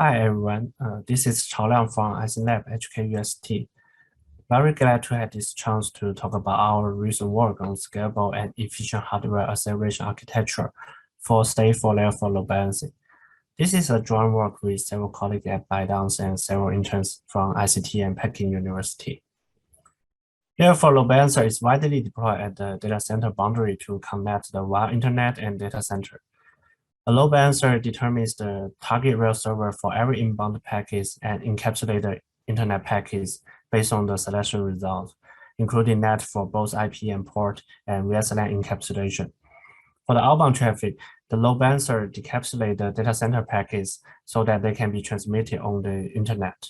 Hi everyone, this is Chaoliang from ICLab HKUST. Very glad to have this chance to talk about our recent work on scalable and efficient hardware acceleration architecture for Stateful L4 load balancing. This is a joint work with several colleagues at ByteDance and several interns from ICT and Peking University. Layer-4 load balancer is widely deployed at the data center boundary to connect the wired internet and data center. A load balancer determines the target rail server for every inbound packet and encapsulated internet packets based on the selection result, including net for both IP and port and VXLAN encapsulation. For the outbound traffic, the load balancer decapsulates the data center packets so that they can be transmitted on the internet.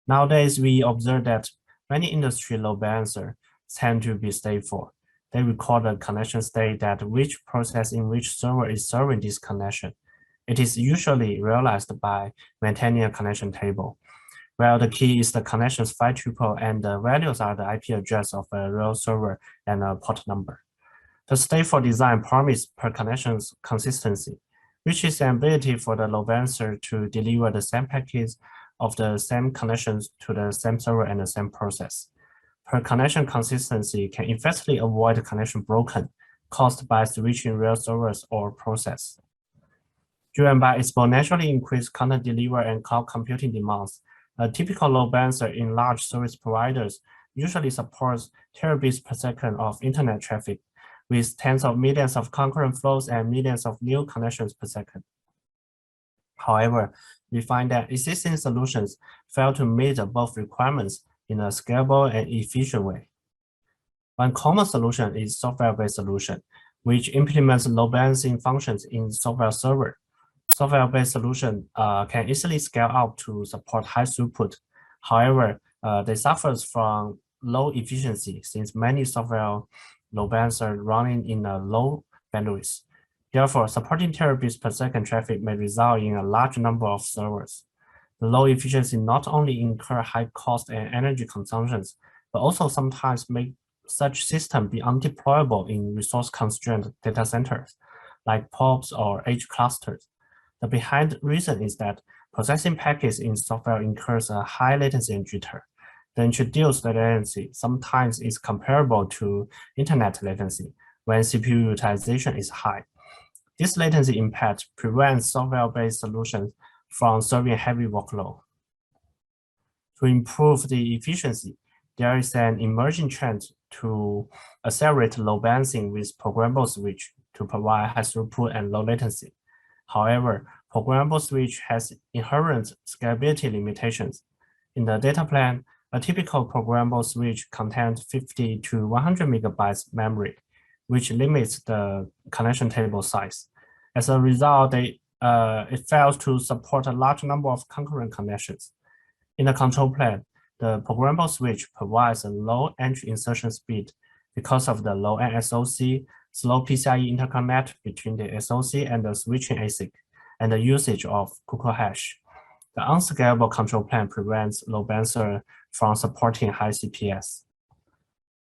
Nowadays, we observe that many industry load balancers tend to be stateful. They record the connection state that which process in which server is serving this connection. It is usually realized by maintaining a connection table, where the key is the connection's file tuple and the values are the IP address of a real server and a port number. The stateful design promises per connection's consistency, which is an ability for the load balancer to deliver the same packets of the same connections to the same server and the same process. Per connection consistency can effectively avoid connection broken caused by switching real servers or process. Driven by exponentially increased content delivery and cloud computing demands, a typical load balancer in large service providers usually supports terabits per second of internet traffic with tens of millions of concurrent flows and millions of new connections per second. However, we find that existing solutions fail to meet both requirements in a scalable and efficient way. One common solution is software-based solution, which implements load balancing functions in software server. Software-based solution can easily scale up to support high throughput. However, they suffer from low efficiency since many software load balancers running in a low bandwidth. Therefore, supporting terabits per second traffic may result in a large number of servers. The low efficiency not only incur high cost and energy consumptions, but also sometimes make such system be undeployable in resource-constrained data centers, like POPs or edge clusters. The behind reason is that processing packets in software incurs a high latency and jitter. The introduced latency sometimes is comparable to internet latency when CPU utilization is high. This latency impact prevents software-based solutions from serving heavy workload. To improve the efficiency, there is an emerging trend to accelerate load balancing with programmable switch to provide high throughput and low latency. However, programmable switch has inherent scalability limitations. In the data plan, a typical programmable switch contains 50 to 100 megabytes memory, which limits the connection table size. As a result, it fails to support a large number of concurrent connections. In the control plane, the programmable switch provides a low entry insertion speed because of the low NSOC, slow PCIe interconnect between the SoC and the switching ASIC, and the usage of Kuku hash. The unscalable control plane prevents load balancer from supporting high CPS.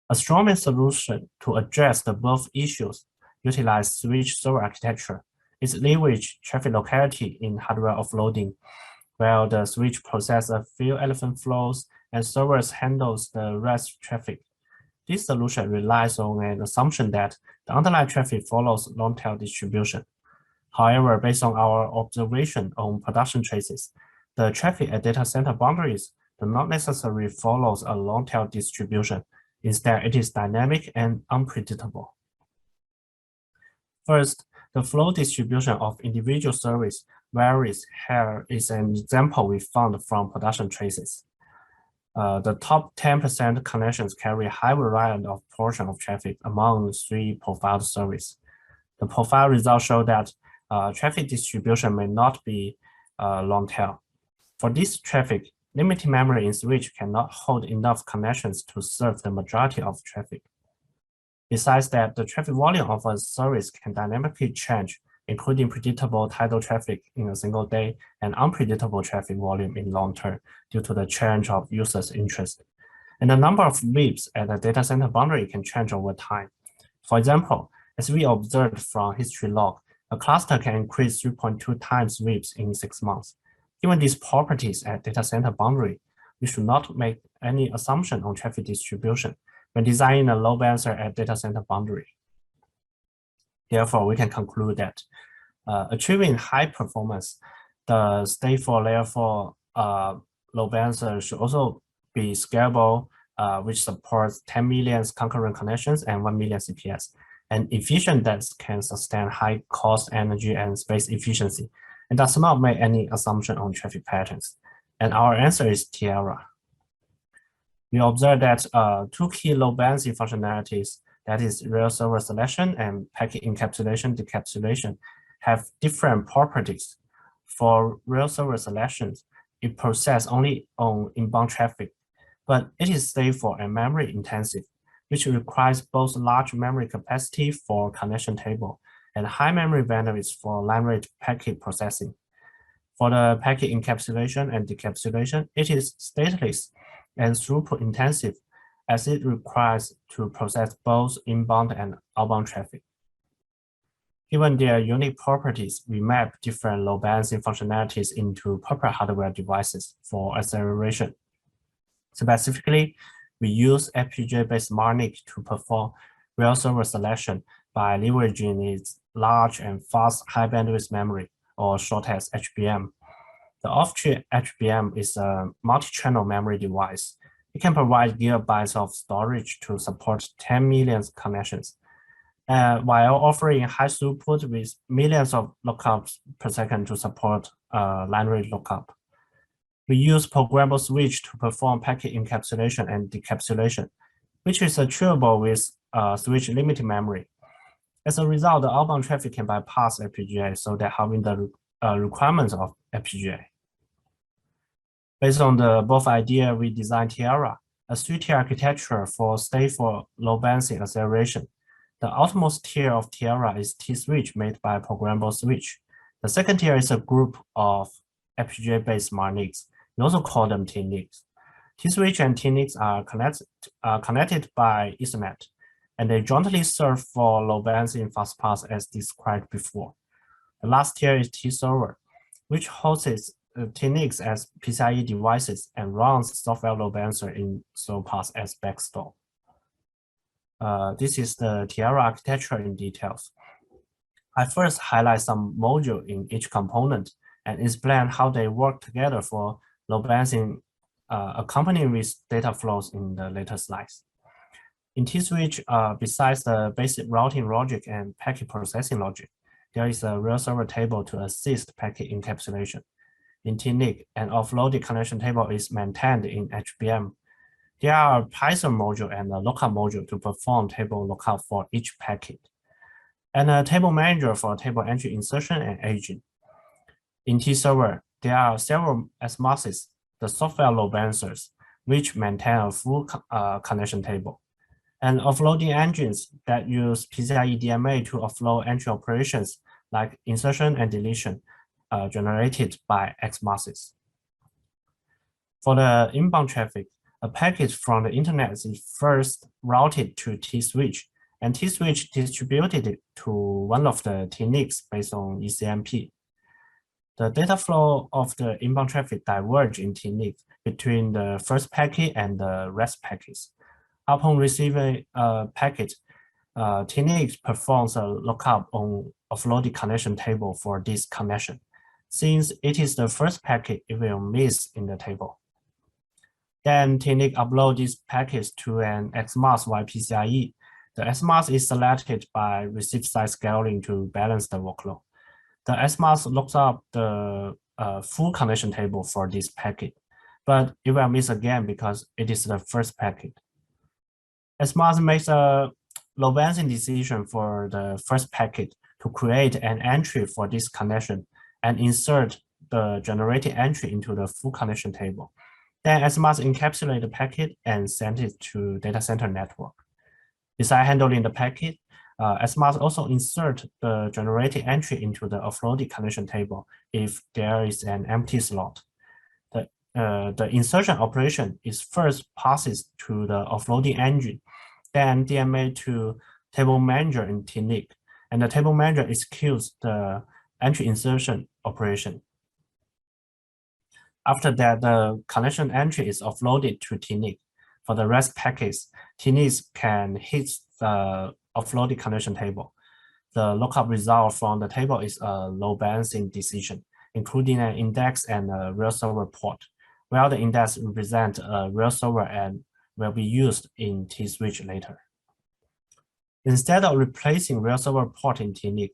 A stronger solution to address the above issues utilize switch server architecture. Is leverage traffic locality in hardware offloading, while the switch processes a few elephant flows and servers handles the rest traffic. This solution relies on an assumption that the underlying traffic follows long-tail distribution. However, based on our observation on production traces, the traffic at data center boundaries do not necessarily follow a long-tail distribution. Instead, it is dynamic and unpredictable. First, the flow distribution of individual service varies. Here is an example we found from production traces. The top 10% connections carry a high variety of portion of traffic among three profiled services. The profile results show that traffic distribution may not be long tail. For this traffic, limited memory in switch cannot hold enough connections to serve the majority of traffic. Besides that, the traffic volume of a service can dynamically change, including predictable tidal traffic in a single day and unpredictable traffic volume in long term due to the change of users' interest. And the number of VIPs at the data center boundary can change over time. For example, as we observed from history log, a cluster can increase 3.2 times VIPs in 6 months. Given these properties at data center boundary, we should not make any assumption on traffic distribution when designing a load balancer at data center boundary. Therefore, we can conclude that achieving high performance, the stateful layer 4 load balancer should also be scalable, which supports 10 million concurrent connections and 1 million CPS, and efficient that can sustain high cost, energy, and space efficiency, and does not make any assumption on traffic patterns. And our answer is Tiara. We observe that two key load balancing functionalities, that is real server selection and packet encapsulation decapsulation, have different properties. For real server selections, it processes only on inbound traffic, but it is stateful and memory intensive, which requires both large memory capacity for connection table and high memory bandwidth for line rate packet processing. For the packet encapsulation and decapsulation, it is stateless and throughput intensive, as it requires to process both inbound and outbound traffic. Given their unique properties, we map different load balancing functionalities into proper hardware devices for acceleration. Specifically, we use FPGA-based MARNIC to perform real server selection by leveraging its large and fast high bandwidth memory, or short as HBM. The off-chip HBM is a multi-channel memory device. It can provide gigabytes of storage to support 10 million connections, while offering high throughput with millions of lookups per second to support line rate lookup. We use programmable switch to perform packet encapsulation and decapsulation, which is achievable with switch limited memory. As a result, the outbound traffic can bypass FPGA, so that having the requirements of FPGA. Based on the both idea, we designed Tiara, a three-tier architecture for stateful load balancing acceleration. The outermost tier of Tiara is T-switch made by programmable switch. The second tier is a group of FPGA-based MARNICs. We also call them T-NICs. T-switch and T-NICs are connected by Ethernet, and they jointly serve for load balancing fast path as described before. The last tier is T-server, which hosts T-NICs as PCIe devices and runs software load balancer in slow path as backstop. This is the Tiara architecture in details. I first highlight some modules in each component and explain how they work together for load balancing accompanied with data flows in the later slides. In T-switch, besides the basic routing logic and packet processing logic, there is a real server table to assist packet encapsulation. In T-NIC, an offloaded connection table is maintained in HBM. There are a Python module and a lookup module to perform table lookup for each packet, and a table manager for table entry insertion and aging. In T-server, there are several SMOSs, the software load balancers, which maintain a full connection table, and offloading engines that use PCIe DMA to offload entry operations like insertion and deletion generated by XMOSs. For the inbound traffic, a packet from the internet is first routed to T-switch, and T-switch distributed it to one of the T-NICs based on ECMP. The data flow of the inbound traffic diverge in T-NIC between the first packet and the rest packets. Upon receiving a packet, T-NIC performs a lookup on offloaded connection table for this connection. Since it is the first packet, it will miss in the table. Then T-NIC uploads these packets to an XMOS via PCIe. The XMOS is selected by receive side scaling to balance the workload. The XMOS looks up the full connection table for this packet, but it will miss again because it is the first packet. XMOS makes a load balancing decision for the first packet to create an entry for this connection and insert the generated entry into the full connection table. Then XMOS encapsulate the packet and send it to data center network. Besides handling the packet, XMOS also insert the generated entry into the offloaded connection table if there is an empty slot. The insertion operation is first passes to the offloading engine, then DMA to table manager in T-NIC, and the table manager executes the entry insertion operation. After that, the connection entry is offloaded to Tning. For the rest packets, Tning can hit the offloaded connection table. The lookup result from the table is a load balancing decision, including an index and a real server port, where the index represents a real server and will be used in T-switch later. Instead of replacing real server port in Tning,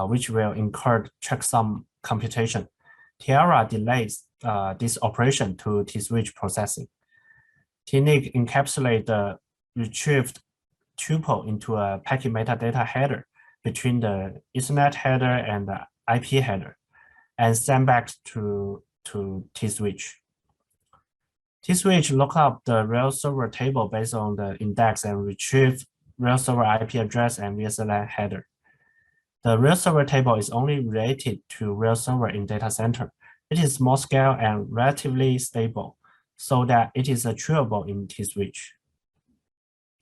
which will incur checksum computation, Tiara delays this operation to T-switch processing. Tning encapsulates the retrieved tuple into a packet metadata header between the Ethernet header and the IP header, and send back to T-switch. T-switch look up the real server table based on the index and retrieve real server IP address and VSLAN header. The real server table is only related to real server in data center. It is small scale and relatively stable, so that it is achievable in T-switch.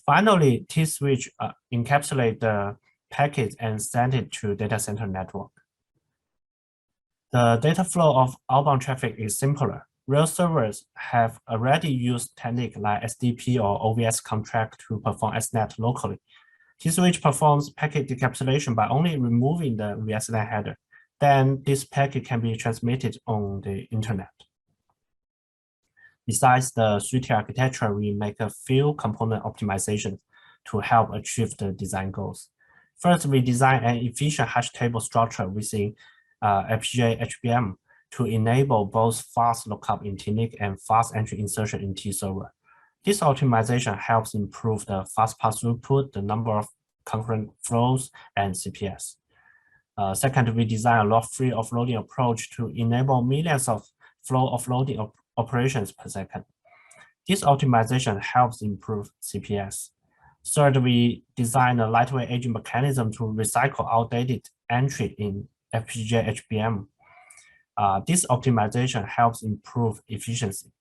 Finally, T-switch encapsulate the packet and send it to data center network. The data flow of outbound traffic is simpler. Real servers have already used techniques like SDP or OVS contract to perform SNAT locally. T-switch performs packet decapsulation by only removing the VSLAN header. Then this packet can be transmitted on the internet. Besides the 3-tier architecture, we make a few component optimizations to help achieve the design goals. First, we design an efficient hash table structure within FPGA HBM to enable both fast lookup in Tning and fast entry insertion in T-server. This optimization helps improve the fast path throughput, the number of concurrent flows, and CPS. Second, we design a log-free offloading approach to enable millions of flow offloading operations per second. This optimization helps improve CPS. Third, we design a lightweight aging mechanism to recycle outdated entry in FPGA HBM. This optimization helps improve efficiency.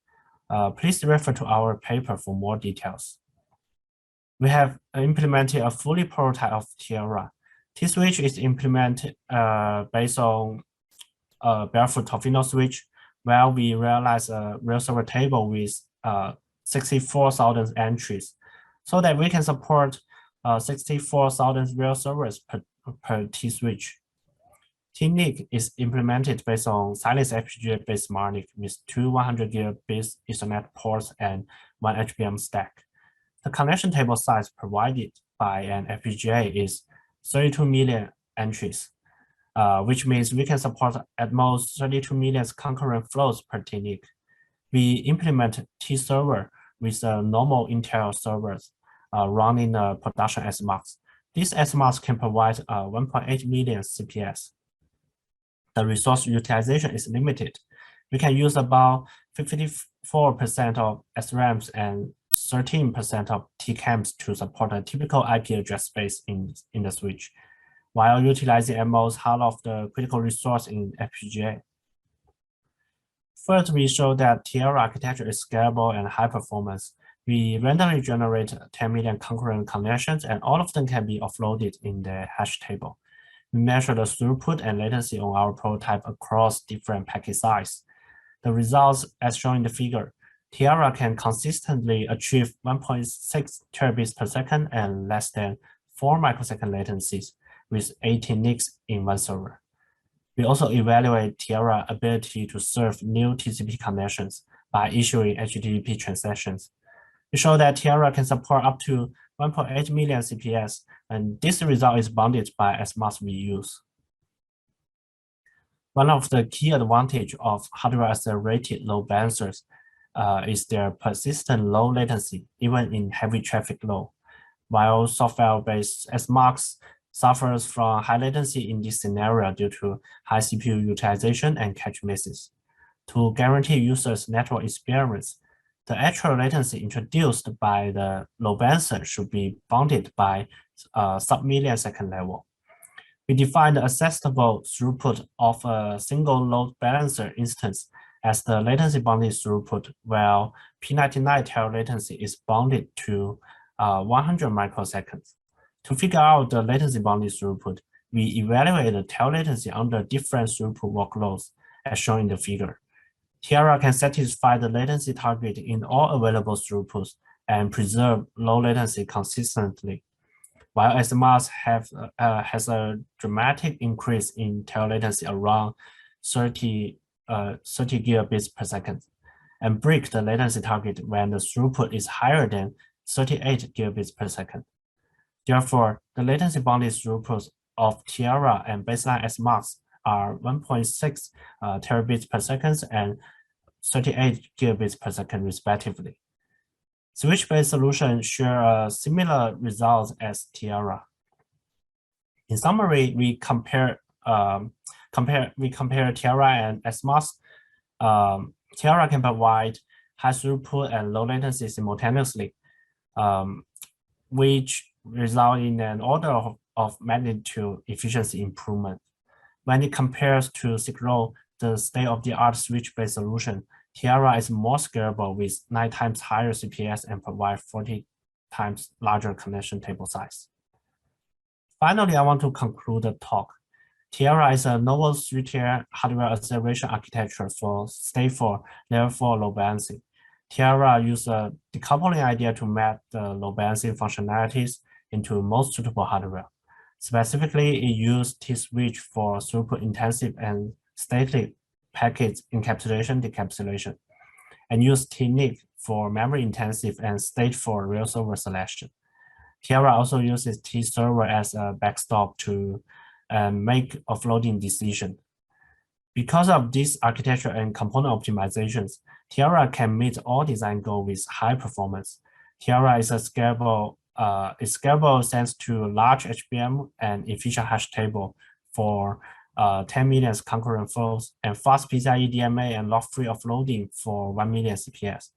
Please refer to our paper for more details. We have implemented a fully prototype of Tiara. T-switch is implemented based on a Barefoot Tofino switch, where we realize a real server table with 64,000 entries, so that we can support 64,000 real servers per T-switch. Tning is implemented based on Silence FPGA-based SmartNIC with 2 100 gigabit Ethernet ports and 1 HBM stack. The connection table size provided by an FPGA is 32 million entries, which means we can support at most 32 million concurrent flows per Tning. We implement T-server with normal Intel servers running production SMARCs. These SMARCs can provide 1.8 million CPS. The resource utilization is limited. We can use about 54% of SRAMs and 13% of TCAMs to support a typical IP address space in the switch, while utilizing at most half of the critical resource in FPGA. First, we show that Tiara architecture is scalable and high performance. We randomly generate 10 million concurrent connections, and all of them can be offloaded in the hash table. We measure the throughput and latency on our prototype across different packet sizes. The results, as shown in the figure, Tiara can consistently achieve 1.6 terabits per second and less than 4 microsecond latencies with 18 NICs in one server. We also evaluate Tiara's ability to serve new TCP connections by issuing HTTP transactions. We show that Tiara can support up to 1.8 million CPS, and this result is bounded by SMARCs we use. One of the key advantages of hardware-accelerated load balancers is their persistent low latency, even in heavy traffic load, while software-based SMARCs suffers from high latency in this scenario due to high CPU utilization and cache misses. To guarantee users' network experience, the actual latency introduced by the load balancer should be bounded by sub-millisecond level. We define the acceptable throughput of a single load balancer instance as the latency bounded throughput, while P99 tail latency is bounded to 100 microseconds. To figure out the latency bounded throughput, we evaluate the tail latency under different throughput workloads as shown in the figure. Tiara can satisfy the latency target in all available throughputs and preserve low latency consistently, while SMAS has a dramatic increase in tail latency around 30 gigabits per second, and break the latency target when the throughput is higher than 38 gigabits per second. Therefore, the latency-bounded throughputs of Tiara and baseline SMAS are 1.6 terabits per second and 38 gigabits per second, respectively. Switch-based solutions share similar results as Tiara. In summary, we compare Tiara and SMAS. Tiara can provide high throughput and low latency simultaneously, which result in an order of magnitude efficiency improvement. When it compares to Zilong, the state-of-the-art switch-based solution, Tiara is more scalable with 9 times higher CPS and provide 40 times larger connection table size. Finally, I want to conclude the talk. Tiara is a novel 3-tier hardware acceleration architecture for stateful Layer-4 load balancing. Tiara uses a decoupling idea to map the load balancing functionalities into most suitable hardware. Specifically, it used T-switch for throughput-intensive and static packet encapsulation decapsulation, and used T-NIC for memory-intensive and stateful real server selection. Tiara also uses T-server as a backstop to make offloading decision. Because of this architecture and component optimizations, Tiara can meet all design goals with high performance. Tiara is scalable thanks to large HBM and efficient hash table for 10 million concurrent flows and fast PCIe DMA and log-free offloading for 1 million CPS.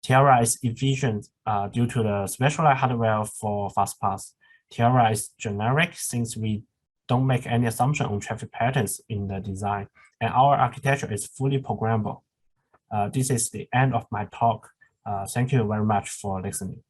Tiara is efficient due to the specialized hardware for fast pass. Tiara is generic since we don't make any assumption on traffic patterns in the design, and our architecture is fully programmable. This is the end of my talk. Thank you very much for listening.